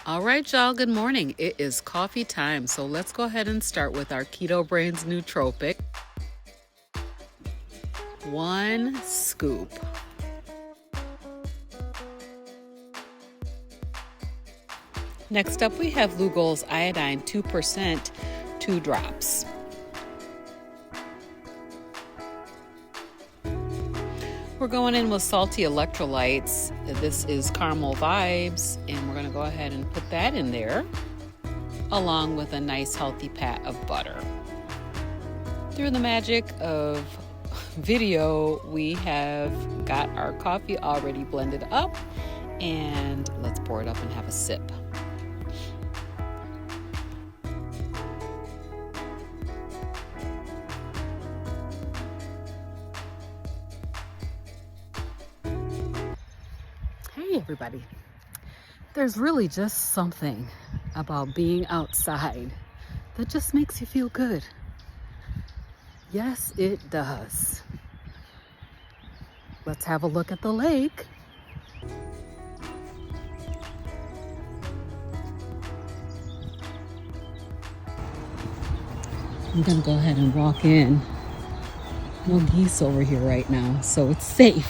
All right, y'all, good morning. It is coffee time, so let's go ahead and start with our Keto Brains nootropic. 1 scoop. Next up, we have Lugol's iodine 2%, 2 drops. We're going in with salty electrolytes. This is Caramel Vibes, and we're going to go ahead and put that in there, along with a nice healthy pat of butter. Through the magic of video, we have got our coffee already blended up, and let's pour it up and have a sip. Hey everybody, there's really just something about being outside that just makes you feel good. Yes, it does. Let's have a look at the lake. I'm gonna go ahead and walk in. No geese over here right now, so it's safe.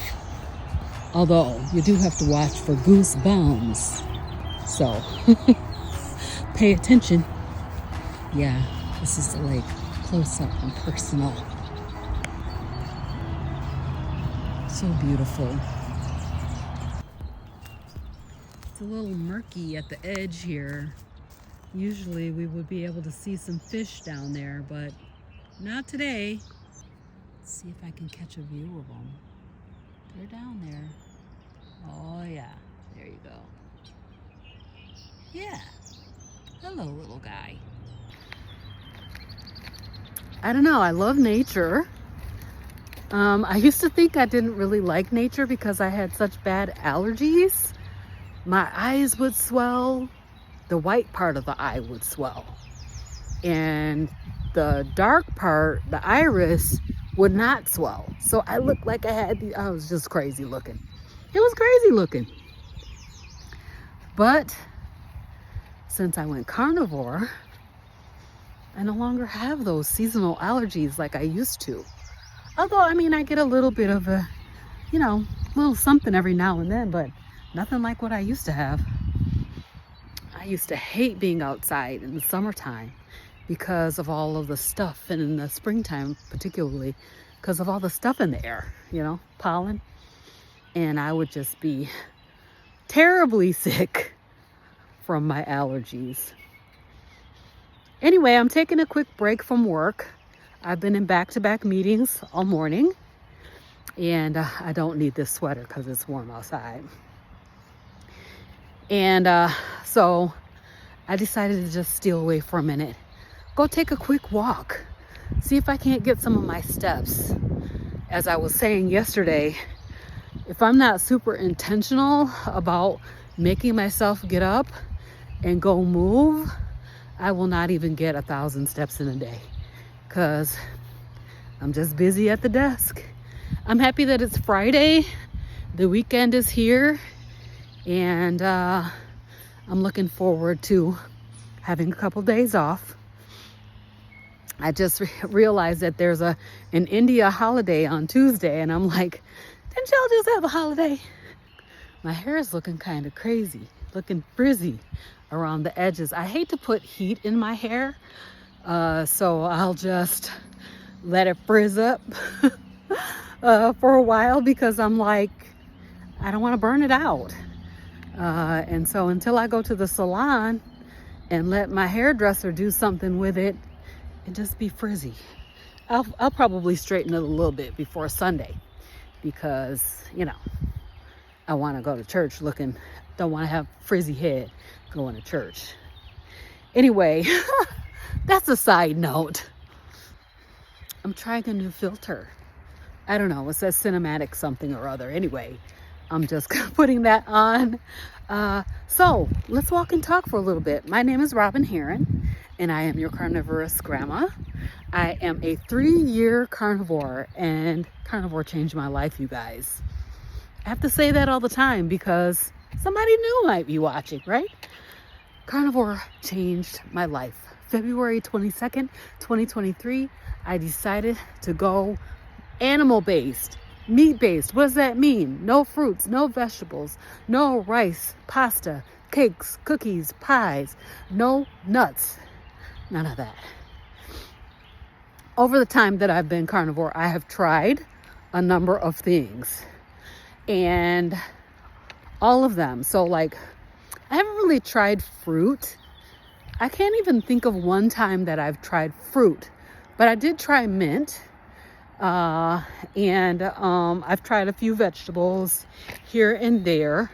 Although you do have to watch for goose bounds. So pay attention. Yeah, this is the lake, close up and personal. So beautiful. It's a little murky at the edge here. Usually we would be able to see some fish down there, but not today. Let's see if I can catch a view of them. They're down there. Oh yeah, there you go. Yeah. Hello, little guy. I don't know, I love nature. I used to think I didn't really like nature because I had such bad allergies. My eyes would swell. The white part of the eye would swell. And the dark part, the iris, would not swell. So I looked like I was just crazy looking. It was crazy looking. But since I went carnivore, I no longer have those seasonal allergies like I used to. Although, I mean, I get a little bit of a, little something every now and then, but nothing like what I used to have. I used to hate being outside in the summertime because of all of the stuff, and in the springtime particularly because of all the stuff in the air, pollen. And I would just be terribly sick from my allergies. Anyway, I'm taking a quick break from work. I've been in back-to-back meetings all morning, and I don't need this sweater because it's warm outside. And so I decided to just steal away for a minute, go take a quick walk, see if I can't get some of my steps. As I was saying yesterday, if I'm not super intentional about making myself get up and go move, I will not even get 1,000 steps in a day because I'm just busy at the desk. I'm happy that it's Friday. The weekend is here, and I'm looking forward to having a couple days off. I just realized that there's an India holiday on Tuesday, and I'm like, didn't y'all just have a holiday? My hair is looking kind of crazy, looking frizzy around the edges. I hate to put heat in my hair, so I'll just let it frizz up for a while because I'm like, I don't want to burn it out. And so until I go to the salon and let my hairdresser do something with it and just be frizzy, I'll probably straighten it a little bit before Sunday because, I want to go to church don't want to have frizzy head going to church. Anyway, that's a side note. I'm trying a new filter. I don't know, it says cinematic something or other. Anyway, I'm just putting that on. So let's walk and talk for a little bit. My name is Robin Heron, and I am your CarnivorousGrama. I am a 3-year carnivore, and carnivore changed my life, you guys. I have to say that all the time because somebody new might be watching, right? Carnivore changed my life. February 22nd, 2023, I decided to go animal-based, meat-based. What does that mean? No fruits, no vegetables, no rice, pasta, cakes, cookies, pies, no nuts, none of that. Over the time that I've been carnivore, I have tried a number of things, and all of them. So like, I haven't really tried fruit. I can't even think of one time that I've tried fruit, but I did try mint. And I've tried a few vegetables here and there.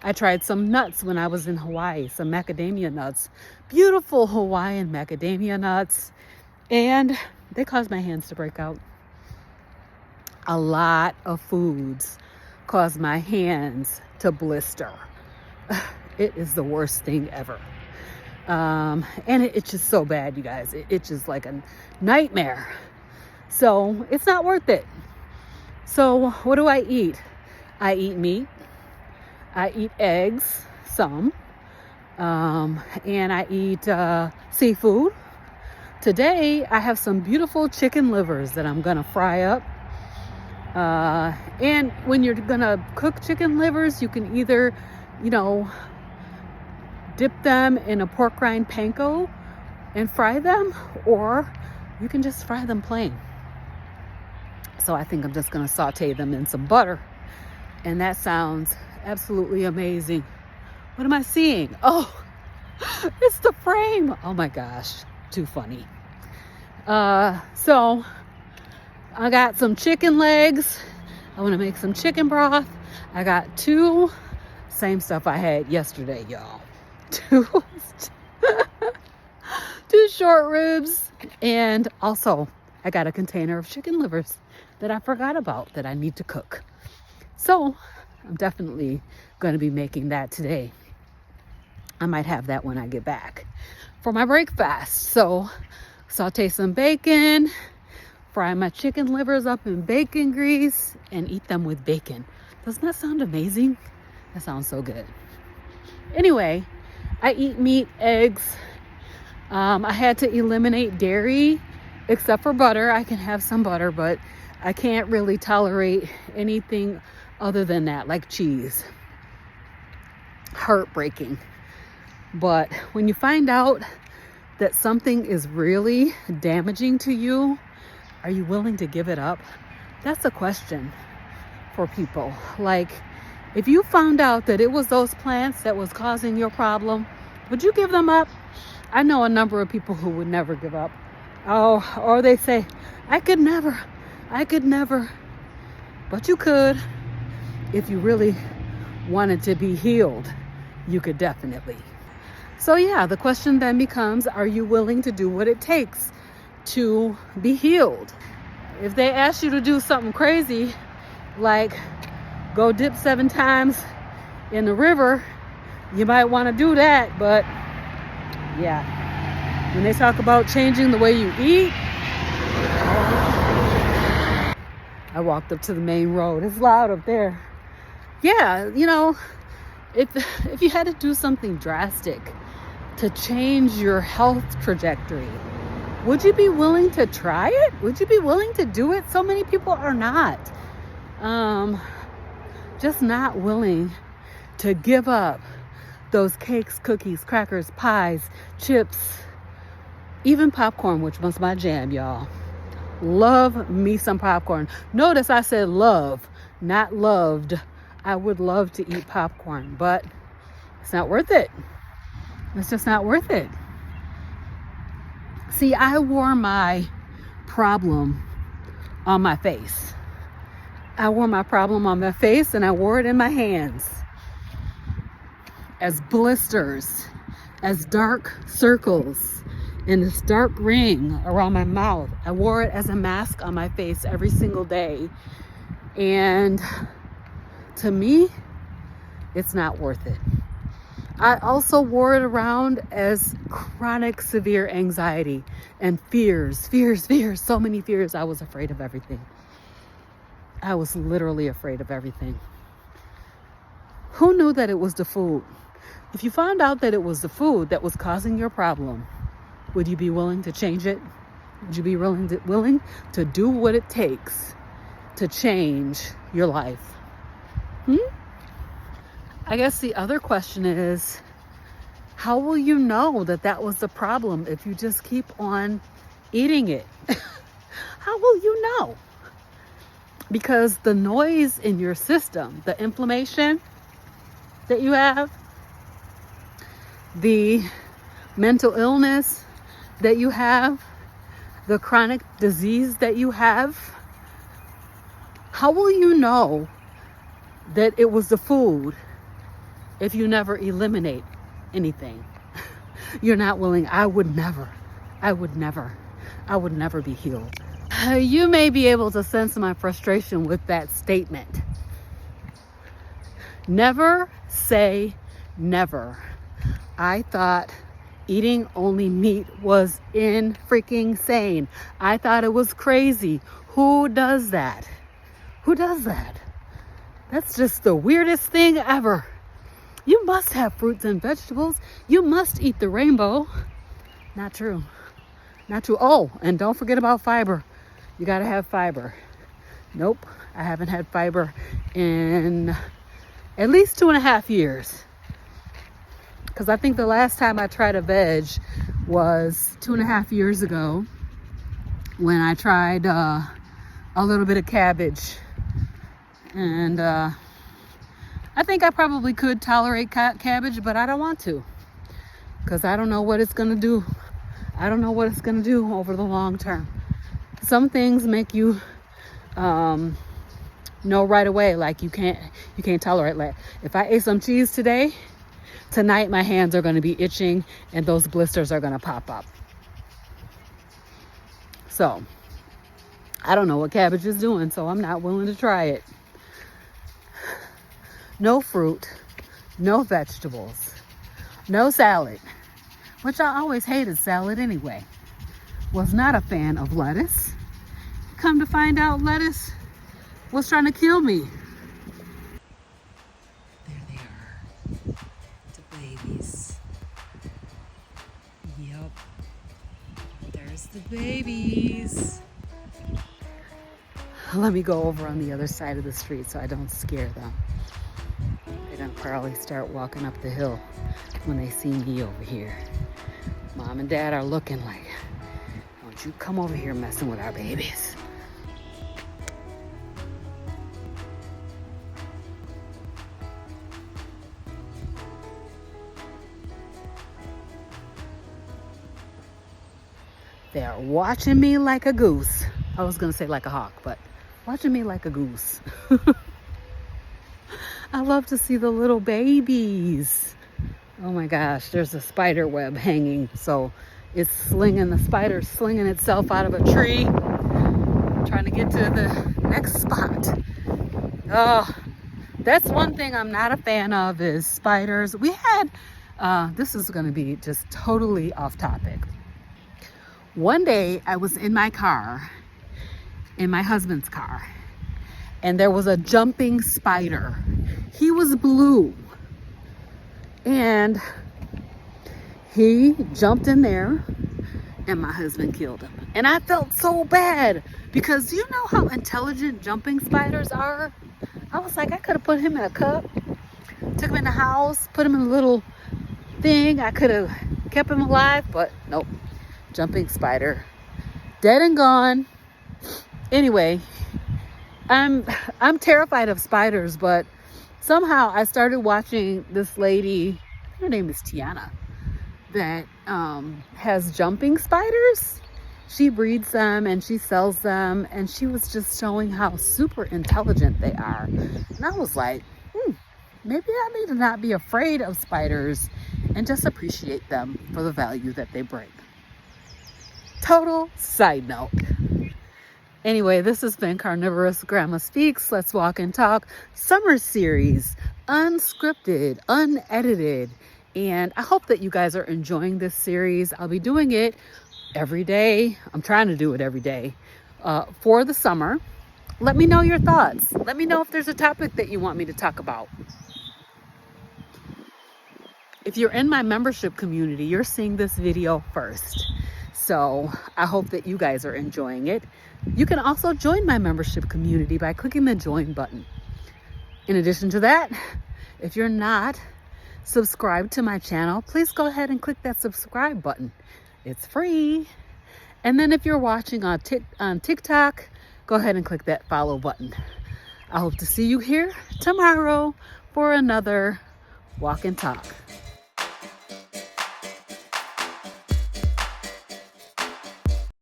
I tried some nuts when I was in Hawaii, some macadamia nuts, beautiful Hawaiian macadamia nuts, and they caused my hands to break out. A lot of foods caused my hands to blister. It is the worst thing ever. And it's just so bad, you guys. It's just like a nightmare. So it's not worth it. So what do I eat? I eat meat. I eat eggs, some. And I eat seafood. Today, I have some beautiful chicken livers that I'm going to fry up. And when you're going to cook chicken livers, you can either, dip them in a pork rind panko and fry them, or you can just fry them plain. So I think I'm just going to saute them in some butter. And that sounds absolutely amazing. What am I seeing? Oh, it's the frame. Oh my gosh, too funny. So I got some chicken legs. I want to make some chicken broth. I got two, same stuff I had yesterday, y'all. Two short ribs, and also I got a container of chicken livers that I forgot about that I need to cook. So I'm definitely going to be making that today. I might have that when I get back for my breakfast. So saute some bacon, fry my chicken livers up in bacon grease, and eat them with bacon. Doesn't that sound amazing? That sounds so good. Anyway, I eat meat, eggs. I had to eliminate dairy except for butter. I can have some butter, but I can't really tolerate anything other than that, like cheese. Heartbreaking. But when you find out that something is really damaging to you, are you willing to give it up? That's a question for people. Like, if you found out that it was those plants that was causing your problem, would you give them up? I know a number of people who would never give up. Oh, or they say, I could never. But you could. If you really wanted to be healed, you could definitely. So yeah, the question then becomes, are you willing to do what it takes to be healed? If they ask you to do something crazy, like go dip 7 times in the river, you might want to do that. But yeah, when they talk about changing the way you eat, I walked up to the main road. It's loud up there. Yeah, if you had to do something drastic to change your health trajectory, would you be willing to try it? Would you be willing to do it? So many people are not. Just not willing to give up those cakes, cookies, crackers, pies, chips, even popcorn, which was my jam, y'all. Love me some popcorn. Notice I said love, not loved. I would love to eat popcorn, but it's not worth it. It's just not worth it. See, I wore my problem on my face. I wore my problem on my face, and I wore it in my hands as blisters, as dark circles in this dark ring around my mouth. I wore it as a mask on my face every single day. And to me, it's not worth it. I also wore it around as chronic severe anxiety and fears. So many fears. I was afraid of everything. I was literally afraid of everything. Who knew that it was the food? If you found out that it was the food that was causing your problem, would you be willing to change it? Would you be willing to do what it takes to change your life? I guess the other question is, how will you know that that was the problem if you just keep on eating it? How will you know? Because the noise in your system, the inflammation that you have, the mental illness that you have, the chronic disease that you have, how will you know that it was the food if you never eliminate anything? You're not willing. I would never be healed. You may be able to sense my frustration with that statement. Never say never. I thought eating only meat was freaking I thought it was crazy. Who does that? Who does that? That's just the weirdest thing ever. You must have fruits and vegetables. You must eat the rainbow. Not true. Not true. Oh, and don't forget about fiber. You got to have fiber. Nope. I haven't had fiber in at least 2.5 years. Because I think the last time I tried a veg was 2.5 years ago when I tried a little bit of cabbage. And I think I probably could tolerate cabbage, but I don't want to. Because I don't know what it's going to do. I don't know what it's going to do over the long term. Some things make you know right away, like you can't tolerate. Like if I ate some cheese tonight my hands are going to be itching and those blisters are going to pop up. So I don't know what cabbage is doing, so I'm not willing to try it. No fruit, no vegetables, no salad, which I always hated salad anyway. Was not a fan of lettuce. Come to find out, lettuce was trying to kill me. There they are, the babies. Yep, there's the babies. Let me go over on the other side of the street so I don't scare them. They're gonna probably start walking up the hill when they see me over here. Mom and Dad are looking like, don't you come over here messing with our babies. They are watching me like a goose. I was gonna say like a hawk, but watching me like a goose. I love to see the little babies. Oh my gosh, there's a spider web hanging. So it's the spider's slinging itself out of a tree, trying to get to the next spot. Oh, that's one thing I'm not a fan of is spiders. We had, this is gonna be just totally off topic. One day I was in my car, in my husband's car, and there was a jumping spider. He was blue. And he jumped in there and my husband killed him. And I felt so bad because you know how intelligent jumping spiders are? I was like, I could have put him in a cup, took him in the house, put him in a little thing. I could have kept him alive, but nope. Jumping spider, dead and gone. Anyway, I'm terrified of spiders, but somehow I started watching this lady, her name is Tiana, that has jumping spiders. She breeds them and she sells them, and she was just showing how super intelligent they are. And I was like, maybe I need to not be afraid of spiders and just appreciate them for the value that they bring. Total side note. Anyway, this has been Carnivorous Grandma Speaks. Let's Walk and Talk summer series, unscripted, unedited. And I hope that you guys are enjoying this series. I'll be doing it every day. I'm trying to do it every day for the summer. Let me know your thoughts. Let me know if there's a topic that you want me to talk about. If you're in my membership community, you're seeing this video first. So I hope that you guys are enjoying it. You can also join my membership community by clicking the join button. In addition to that, if you're not subscribed to my channel, please go ahead and click that subscribe button. It's free. And then if you're watching on TikTok, go ahead and click that follow button. I hope to see you here tomorrow for another walk and talk.